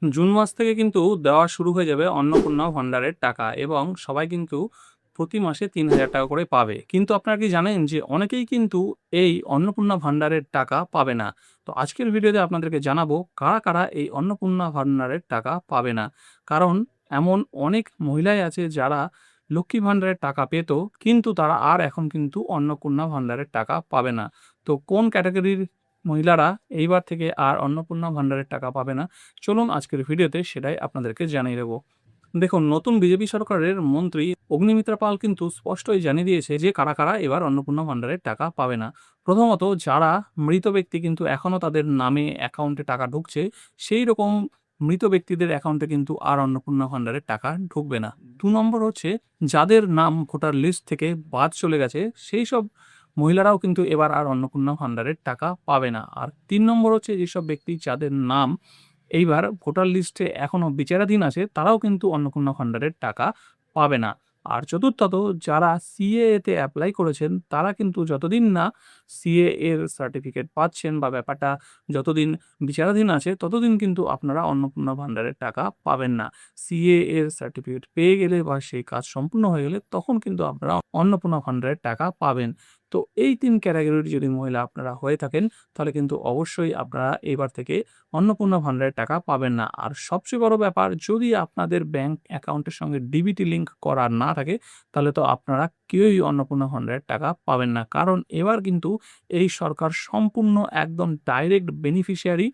June মাস থেকে কিন্তু দেওয়া শুরু হয়ে যাবে অন্নপূর্ণা ভান্ডারের টাকা এবং সবাই কিন্তু প্রতি মাসে ৩,০০০ টাকা করে পাবে। কিন্তু আপনারা কি জানেন যে অনেকেই কিন্তু এই অন্নপূর্ণা ভান্ডারের টাকা পাবে না। তো আজকের ভিডিওতে আপনাদেরকে জানাবো কারা এই অন্নপূর্ণা ভান্ডারের টাকা পাবে না। কারণ এমন অনেক মহিলাই আছে যারা লক্ষ্মী ভান্ডারের টাকা পেত, কিন্তু তারা আর এখন কিন্তু অন্নপূর্ণা ভান্ডারের টাকা পাবে না। তো কোন ক্যাটেগরির মহিলারা এইবার থেকে আর অন্নপূর্ণা ভান্ডারের টাকা পাবে না, চলুন আজকের ভিডিওতে সেটাই আপনাদেরকে জানিয়ে দেবো। দেখুন, নতুন বিজেপি সরকারের মন্ত্রী অগ্নিমিত্রা পাল কিন্তু স্পষ্টই জানিয়ে দিয়েছে যে কারা এবার অন্নপূর্ণা ভান্ডারের টাকা পাবে না। প্রথমত, যারা মৃত ব্যক্তি কিন্তু এখনো তাদের নামে অ্যাকাউন্টে টাকা ঢুকছে, সেই রকম মৃত ব্যক্তিদের অ্যাকাউন্টে কিন্তু আর অন্নপূর্ণা ভান্ডারের টাকা ঢুকবে না। ২ নম্বর হচ্ছে, যাদের নাম ভোটার লিস্ট থেকে বাদ চলে গেছে সেই সব মহিলারাও কিন্তু এবার আর অন্নপূর্ণা ভান্ডারের টাকা পাবে না। আর ৩ নম্বর হচ্ছে, যেসব ব্যক্তি যাদের নাম এইবার ভোটার লিস্টে এখনো বিচারাধীন আছে, তারাও কিন্তু অন্নপূর্ণা ভান্ডারের টাকা পাবে না। আর চতুর্থত, যারা সিএএ তে অ্যাপ্লাই করেছেন তারা কিন্তু যতদিন না সিএএ এর সার্টিফিকেট পাচ্ছেন বা ব্যাপারটা যতদিন বিচারাধীন আছে, ততদিন কিন্তু আপনারা অন্নপূর্ণা ভান্ডারের টাকা পাবেন না। সিএএ এর সার্টিফিকেট পেয়ে গেলে বা সেই কাজ সম্পূর্ণ হয়ে গেলে তখন কিন্তু আপনারা অন্নপূর্ণা ভান্ডারের টাকা পাবেন। তো এই ৩ ক্যাটাগরির যদি মহিলা আপনারা হয়ে থাকেন, তাহলে কিন্তু অবশ্যই আপনারা এবার থেকে অন্নপূর্ণা ভান্ডারের টাকা পাবেন না। আর সবচেয়ে বড় ব্যাপার, যদি আপনাদের ব্যাংক অ্যাকাউন্টের সঙ্গে ডিবিটি লিঙ্ক করা না থাকে, তাহলে তো আপনারা কেউই অন্নপূর্ণা ভান্ডারের টাকা পাবেন না। কারণ এবার কিন্তু এই সরকার সম্পূর্ণ একদম ডাইরেক্ট বেনিফিশিয়ারি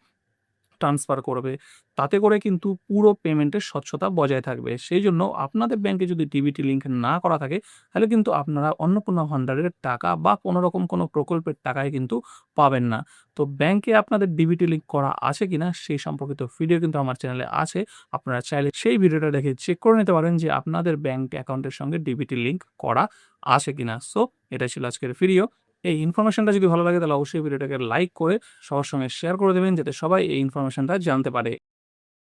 ট্রান্সফার করবে। তাতে করে কিন্তু পুরো পেমেন্টের স্বচ্ছতা বজায় থাকবে। সেইজন্য আপনাদের ব্যাংকে যদি ডিবিটি লিঙ্ক না করা থাকে, তাহলে কিন্তু আপনারা অন্নপূর্ণা ভান্ডারের টাকা বা কোনোরকম কোনো প্রকল্পের টাকাই কিন্তু পাবেন না। তো ব্যাংকে আপনাদের ডিবিটি লিঙ্ক করা আছে কিনা সেই সম্পর্কিত ভিডিও কিন্তু আমার চ্যানেলে আছে। আপনারা চাইলে সেই ভিডিওটা দেখে চেক করে নিতে পারেন যে আপনাদের ব্যাংক অ্যাকাউন্টের সঙ্গে ডিবিটি লিঙ্ক করা আছে কিনা। সো এটাই ছিল আজকের ভিডিও। এই ইনফরমেশনটা যদি ভালো লাগে তাহলে অবশ্যই ভিডিওটাকে লাইক করে সবার সঙ্গে শেয়ার করে দেবেন, যাতে সবাই এই ইনফরমেশনটা জানতে পারে।